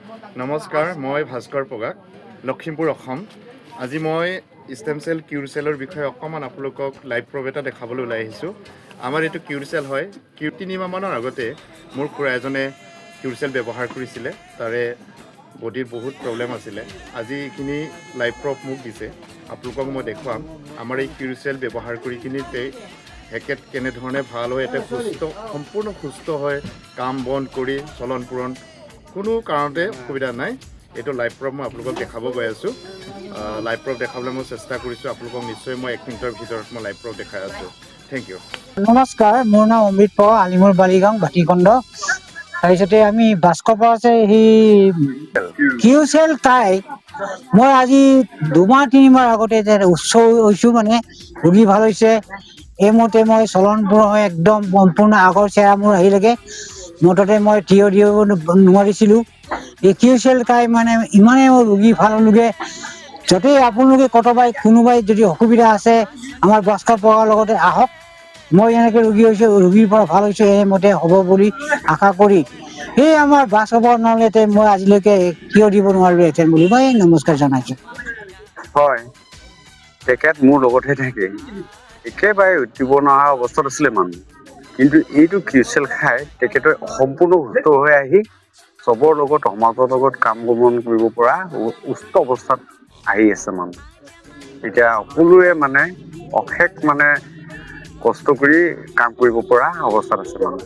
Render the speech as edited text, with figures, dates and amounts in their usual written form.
নমস্কাৰ, মই ভাস্কৰ পগাক, লখিমপুৰ, অসম। আজি মই ষ্টেম চেল কিউৰ চেলৰ বিষয়ে অকণমান আপোনালোকক লাইভ প্ৰ'ভ এটা দেখাবলৈ ওলাই আহিছোঁ। আমাৰ এইটো কিউৰ চেল হয়। 3 মাহমানৰ আগতে মোৰ খুৰা এজনে কিউৰ চেল ব্যৱহাৰ কৰিছিলে। তাৰে বডিৰ বহুত প্ৰব্লেম আছিলে। আজি এইখিনি লাইভ প্ৰ'ভ মোক দিছে, আপোনালোকক মই দেখুৱাম। আমাৰ এই কিউৰ চেল ব্যৱহাৰ কৰি কিনি তেখেত কেনেধৰণে ভাল হয়, এটা সম্পূৰ্ণ সুস্থ হয়, কাম বন কৰি চলন পূৰণ কোনো কাৰণতে অসুবিধা নাই। এইটো লাইভ প্ৰ'ভ মই আপোনালোকক দেখাব গৈ আছোঁ। লাইভ প্ৰ'ভ দেখাবলৈ মই চেষ্টা কৰিছোঁ। আপোনালোকক নিশ্চয় মই 1 মিনিটৰ ভিতৰত মই লাইভ প্ৰ'ভ দেখাই আছোঁ। Thank you. নমস্কাৰ, মোৰ নাম অমৃত পৱা, আলিমুৰ বালিগাঁও, ভাটিখণ্ড। তাৰপিছতে আমি ভাস্কৰ পৰা আছে সেই কিউ চেল তাই মই আজি 2-3 মাহ আগতে উচ্চ হৈছোঁ, মানে ৰোগী ভাল হৈছে। এইমতে মই চলন হৈ একদম সম্পূৰ্ণ আগৰ চেহেৰা মোৰ আহিলেগে। মুঠতে মই থিয় দিব নোৱাৰিছিলোঁ। এই কিউ চেল খাই মানে ইমানেই ৰোগী ভাল হ'লোগে। যদি আপোনালোকে কোনোবাই যদি অসুবিধা আছে, আমাৰ ভাস্কৰ পৱাৰ লগতে আহক। মই এনেকৈ ৰোগীৰ পৰা ভাল হৈছোঁ, এইমতে হ'ব বুলি আশা কৰি সেই আমাৰ ভাস্কৰ নহ'লে মই আজিলৈকে থিয় দিব নোৱাৰিলোহেঁতেন বুলি মই নমস্কাৰ জনাইছোঁ। হয়, তেখেত মোৰ লগতহে থাকে। একেবাৰে উঠিব নোৱাৰা অৱস্থাত আছিলে মানুহ, কিন্তু এইটো কিউচেল খাই তেখেতে সম্পূৰ্ণ সুস্থ হৈ আহি চবৰ লগত, সমাজৰ লগত কাম বন কৰিব পৰা সুস্থ অৱস্থাত আহি আছে মানুহ। এতিয়া সকলোৱে মানে অশেষ কষ্ট কৰি কাম কৰিব পৰা অৱস্থাত আছে মানুহ।